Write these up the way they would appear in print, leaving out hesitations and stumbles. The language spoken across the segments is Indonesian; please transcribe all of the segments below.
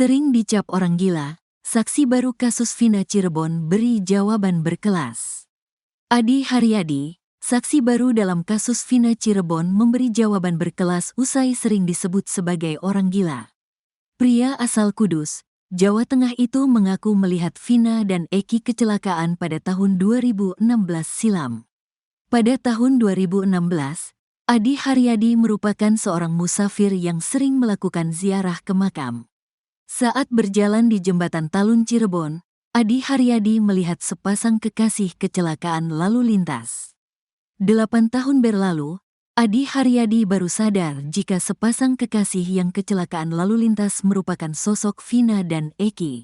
Sering dicap orang gila, saksi baru kasus Vina Cirebon beri jawaban berkelas. Adi Haryadi, saksi baru dalam kasus Vina Cirebon memberi jawaban berkelas usai sering disebut sebagai orang gila. Pria asal Kudus, Jawa Tengah itu mengaku melihat Vina dan Eki kecelakaan pada tahun 2016 silam. Pada tahun 2016, Adi Haryadi merupakan seorang musafir yang sering melakukan ziarah ke makam. Saat berjalan di jembatan Talun Cirebon, Adi Haryadi melihat sepasang kekasih kecelakaan lalu lintas. 8 tahun berlalu, Adi Haryadi baru sadar jika sepasang kekasih yang kecelakaan lalu lintas merupakan sosok Vina dan Eki.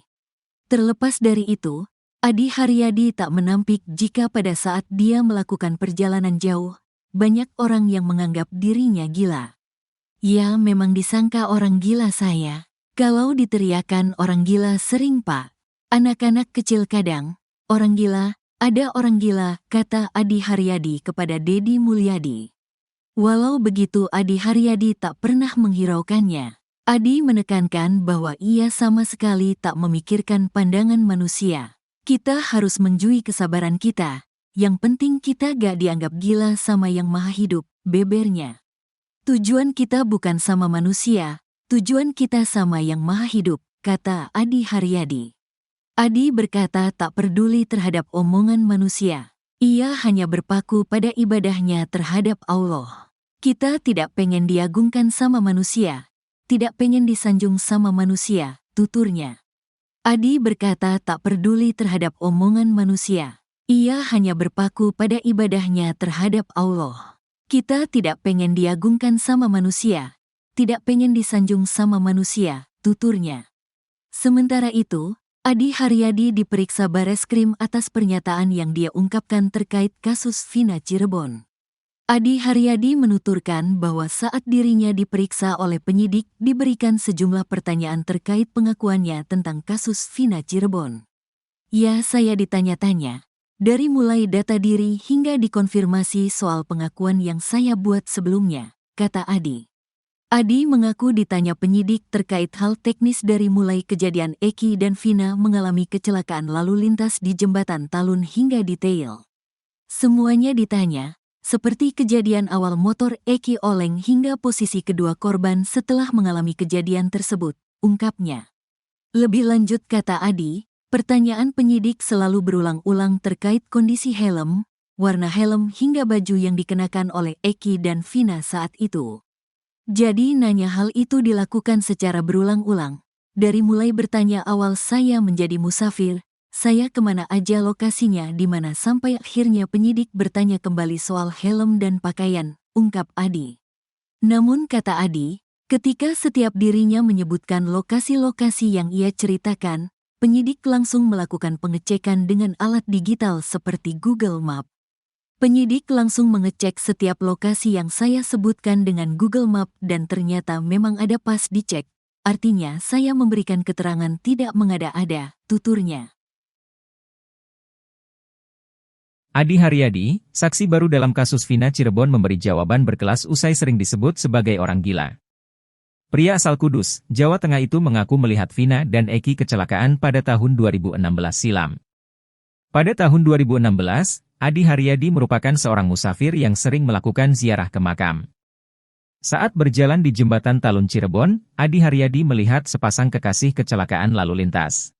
Terlepas dari itu, Adi Haryadi tak menampik jika pada saat dia melakukan perjalanan jauh, banyak orang yang menganggap dirinya gila. Ya, memang disangka orang gila saya. Kalau diteriakan orang gila sering pak, anak-anak kecil kadang, orang gila, ada orang gila, kata Adi Haryadi kepada Deddy Mulyadi. Walau begitu Adi Haryadi tak pernah menghiraukannya. Adi menekankan bahwa ia sama sekali tak memikirkan pandangan manusia. Kita harus menjui kesabaran kita, yang penting kita gak dianggap gila sama yang maha hidup, bebernya. Tujuan kita bukan sama manusia, tujuan kita sama yang maha hidup, kata Adi Haryadi. Adi berkata tak peduli terhadap omongan manusia. Ia hanya berpaku pada ibadahnya terhadap Allah. Kita tidak pengen diagungkan sama manusia, tidak pengen disanjung sama manusia, tuturnya. Adi berkata tak peduli terhadap omongan manusia. Ia hanya berpaku pada ibadahnya terhadap Allah. Kita tidak pengen diagungkan sama manusia, tidak pengen disanjung sama manusia, tuturnya. Sementara itu, Adi Haryadi diperiksa Bareskrim atas pernyataan yang dia ungkapkan terkait kasus Vina Cirebon. Adi Haryadi menuturkan bahwa saat dirinya diperiksa oleh penyidik diberikan sejumlah pertanyaan terkait pengakuannya tentang kasus Vina Cirebon. Ya, saya ditanya-tanya, dari mulai data diri hingga dikonfirmasi soal pengakuan yang saya buat sebelumnya, kata Adi. Adi mengaku ditanya penyidik terkait hal teknis dari mulai kejadian Eki dan Vina mengalami kecelakaan lalu lintas di jembatan Talun hingga detail. Semuanya ditanya, seperti kejadian awal motor Eki oleng hingga posisi kedua korban setelah mengalami kejadian tersebut, ungkapnya. Lebih lanjut kata Adi, pertanyaan penyidik selalu berulang-ulang terkait kondisi helm, warna helm hingga baju yang dikenakan oleh Eki dan Vina saat itu. Jadi nanya hal itu dilakukan secara berulang-ulang. Dari mulai bertanya awal saya menjadi musafir, saya kemana aja lokasinya di mana sampai akhirnya penyidik bertanya kembali soal helm dan pakaian, ungkap Adi. Namun kata Adi, ketika setiap dirinya menyebutkan lokasi-lokasi yang ia ceritakan, penyidik langsung melakukan pengecekan dengan alat digital seperti Google Map. Penyidik langsung mengecek setiap lokasi yang saya sebutkan dengan Google Map dan ternyata memang ada pas dicek. Artinya saya memberikan keterangan tidak mengada-ada, tuturnya. Adi Haryadi, saksi baru dalam kasus Vina Cirebon memberi jawaban berkelas usai sering disebut sebagai orang gila. Pria asal Kudus, Jawa Tengah itu mengaku melihat Vina dan Eki kecelakaan pada tahun 2016 silam. Pada tahun 2016, Adi Haryadi merupakan seorang musafir yang sering melakukan ziarah ke makam. Saat berjalan di jembatan Talun Cirebon, Adi Haryadi melihat sepasang kekasih kecelakaan lalu lintas.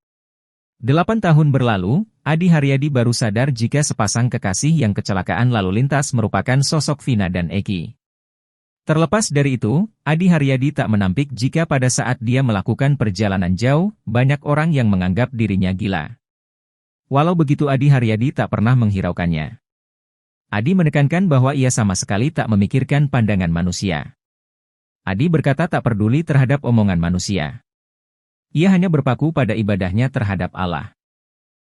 8 tahun berlalu, Adi Haryadi baru sadar jika sepasang kekasih yang kecelakaan lalu lintas merupakan sosok Vina dan Eki. Terlepas dari itu, Adi Haryadi tak menampik jika pada saat dia melakukan perjalanan jauh, banyak orang yang menganggap dirinya gila. Walau begitu Adi Haryadi tak pernah menghiraukannya. Adi menekankan bahwa ia sama sekali tak memikirkan pandangan manusia. Adi berkata tak peduli terhadap omongan manusia. Ia hanya berpaku pada ibadahnya terhadap Allah.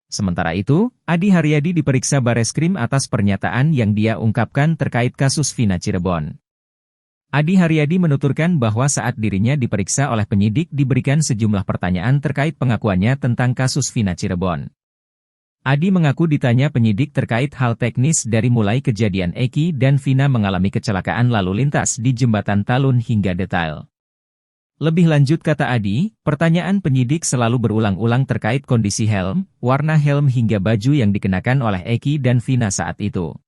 Sementara itu, Adi Haryadi diperiksa Bareskrim atas pernyataan yang dia ungkapkan terkait kasus Vina Cirebon. Adi Haryadi menuturkan bahwa saat dirinya diperiksa oleh penyidik diberikan sejumlah pertanyaan terkait pengakuannya tentang kasus Vina Cirebon. Adi mengaku ditanya penyidik terkait hal teknis dari mulai kejadian Eki dan Vina mengalami kecelakaan lalu lintas di jembatan Talun hingga detail. Lebih lanjut kata Adi, pertanyaan penyidik selalu berulang-ulang terkait kondisi helm, warna helm hingga baju yang dikenakan oleh Eki dan Vina saat itu.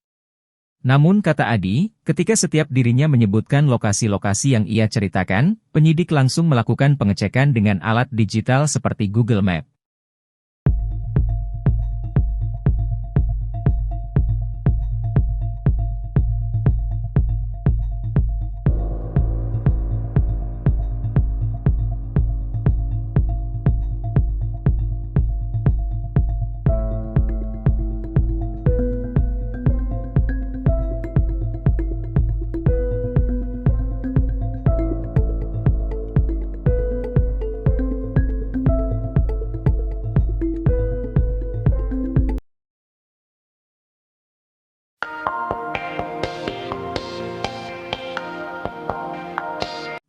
Namun kata Adi, ketika setiap dirinya menyebutkan lokasi-lokasi yang ia ceritakan, penyidik langsung melakukan pengecekan dengan alat digital seperti Google Map.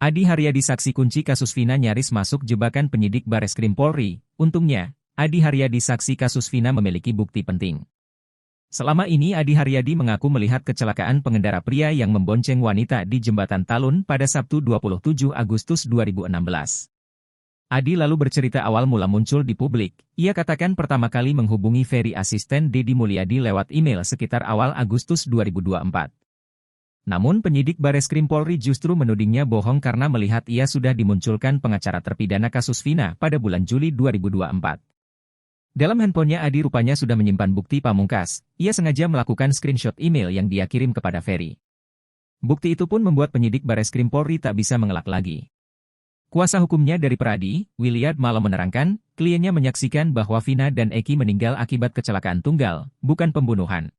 Adi Haryadi saksi kunci kasus Vina nyaris masuk jebakan penyidik Bareskrim Polri. Untungnya, Adi Haryadi saksi kasus Vina memiliki bukti penting. Selama ini Adi Haryadi mengaku melihat kecelakaan pengendara pria yang membonceng wanita di Jembatan Talun pada Sabtu 27 Agustus 2016. Adi lalu bercerita awal mula muncul di publik. Ia katakan pertama kali menghubungi Ferry asisten Deddy Mulyadi lewat email sekitar awal Agustus 2024. Namun penyidik Bareskrim Polri justru menudingnya bohong karena melihat ia sudah dimunculkan pengacara terpidana kasus Vina pada bulan Juli 2024. Dalam handphonenya Adi rupanya sudah menyimpan bukti pamungkas. Ia sengaja melakukan screenshot email yang dia kirim kepada Ferry. Bukti itu pun membuat penyidik Bareskrim Polri tak bisa mengelak lagi. Kuasa hukumnya dari Pradi, Williard Malo menerangkan, kliennya menyaksikan bahwa Vina dan Eki meninggal akibat kecelakaan tunggal, bukan pembunuhan.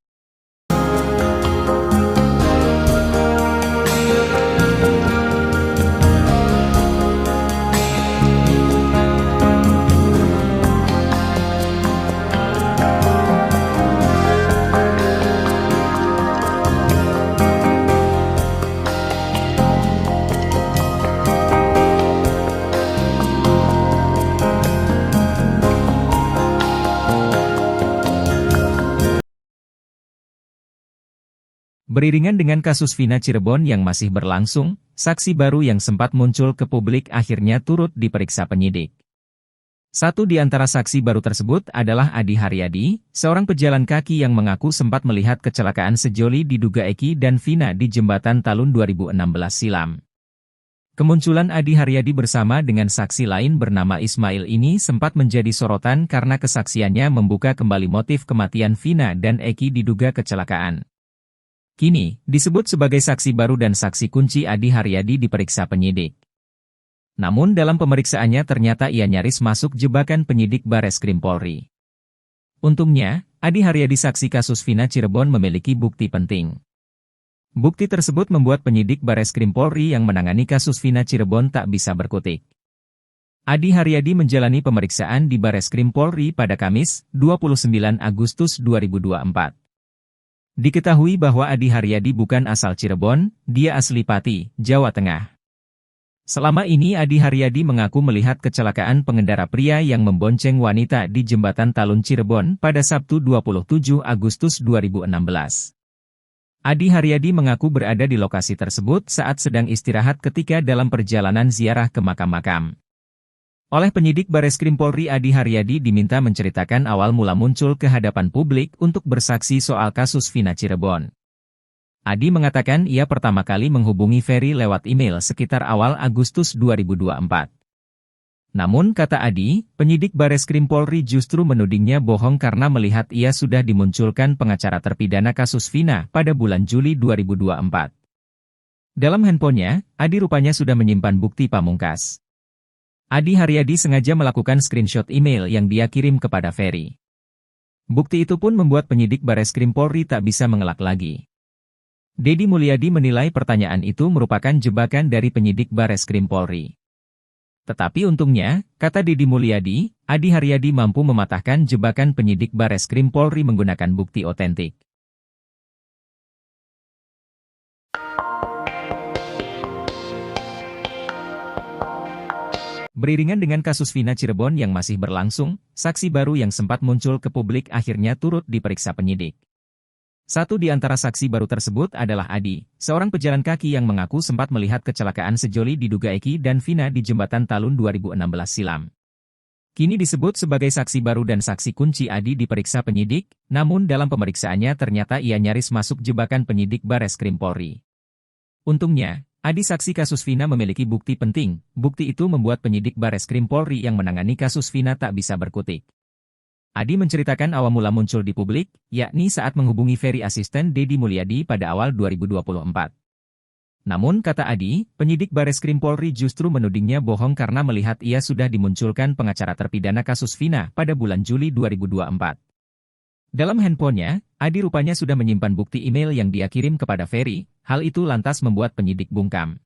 Beriringan dengan kasus Vina Cirebon yang masih berlangsung, saksi baru yang sempat muncul ke publik akhirnya turut diperiksa penyidik. Satu di antara saksi baru tersebut adalah Adi Haryadi, seorang pejalan kaki yang mengaku sempat melihat kecelakaan sejoli diduga Eki dan Vina di Jembatan Talun 2016 silam. Kemunculan Adi Haryadi bersama dengan saksi lain bernama Ismail ini sempat menjadi sorotan karena kesaksiannya membuka kembali motif kematian Vina dan Eki diduga kecelakaan. Kini, disebut sebagai saksi baru dan saksi kunci Adi Haryadi diperiksa penyidik. Namun dalam pemeriksaannya ternyata ia nyaris masuk jebakan penyidik Bareskrim Polri. Untungnya, Adi Haryadi saksi kasus Vina Cirebon memiliki bukti penting. Bukti tersebut membuat penyidik Bareskrim Polri yang menangani kasus Vina Cirebon tak bisa berkutik. Adi Haryadi menjalani pemeriksaan di Bareskrim Polri pada Kamis, 29 Agustus 2024. Diketahui bahwa Adi Haryadi bukan asal Cirebon, dia asli Pati, Jawa Tengah. Selama ini Adi Haryadi mengaku melihat kecelakaan pengendara pria yang membonceng wanita di Jembatan Talun Cirebon pada Sabtu 27 Agustus 2016. Adi Haryadi mengaku berada di lokasi tersebut saat sedang istirahat ketika dalam perjalanan ziarah ke makam-makam. Oleh penyidik Bareskrim Polri Adi Haryadi diminta menceritakan awal mula muncul ke hadapan publik untuk bersaksi soal kasus Vina Cirebon. Adi mengatakan ia pertama kali menghubungi Ferry lewat email sekitar awal Agustus 2024. Namun kata Adi, penyidik Bareskrim Polri justru menudingnya bohong karena melihat ia sudah dimunculkan pengacara terpidana kasus Vina pada bulan Juli 2024. Dalam handphonenya, Adi rupanya sudah menyimpan bukti pamungkas. Adi Haryadi sengaja melakukan screenshot email yang dia kirim kepada Ferry. Bukti itu pun membuat penyidik Bareskrim Polri tak bisa mengelak lagi. Deddy Mulyadi menilai pertanyaan itu merupakan jebakan dari penyidik Bareskrim Polri. Tetapi untungnya, kata Deddy Mulyadi, Adi Haryadi mampu mematahkan jebakan penyidik Bareskrim Polri menggunakan bukti otentik. Beriringan dengan kasus Vina Cirebon yang masih berlangsung, saksi baru yang sempat muncul ke publik akhirnya turut diperiksa penyidik. Satu di antara saksi baru tersebut adalah Adi, seorang pejalan kaki yang mengaku sempat melihat kecelakaan sejoli diduga Eki dan Vina di jembatan Talun 2016 silam. Kini disebut sebagai saksi baru dan saksi kunci. Adi diperiksa penyidik, namun dalam pemeriksaannya ternyata ia nyaris masuk jebakan penyidik Bareskrim Polri. Untungnya, Adi saksi kasus Vina memiliki bukti penting. Bukti itu membuat penyidik Bareskrim Polri yang menangani kasus Vina tak bisa berkutik. Adi menceritakan awal mula muncul di publik, yakni saat menghubungi Ferry asisten Deddy Mulyadi pada awal 2024. Namun kata Adi, penyidik Bareskrim Polri justru menudingnya bohong karena melihat ia sudah dimunculkan pengacara terpidana kasus Vina pada bulan Juli 2024. Dalam handphonenya, Adi rupanya sudah menyimpan bukti email yang dia kirim kepada Ferry. Hal itu lantas membuat penyidik bungkam.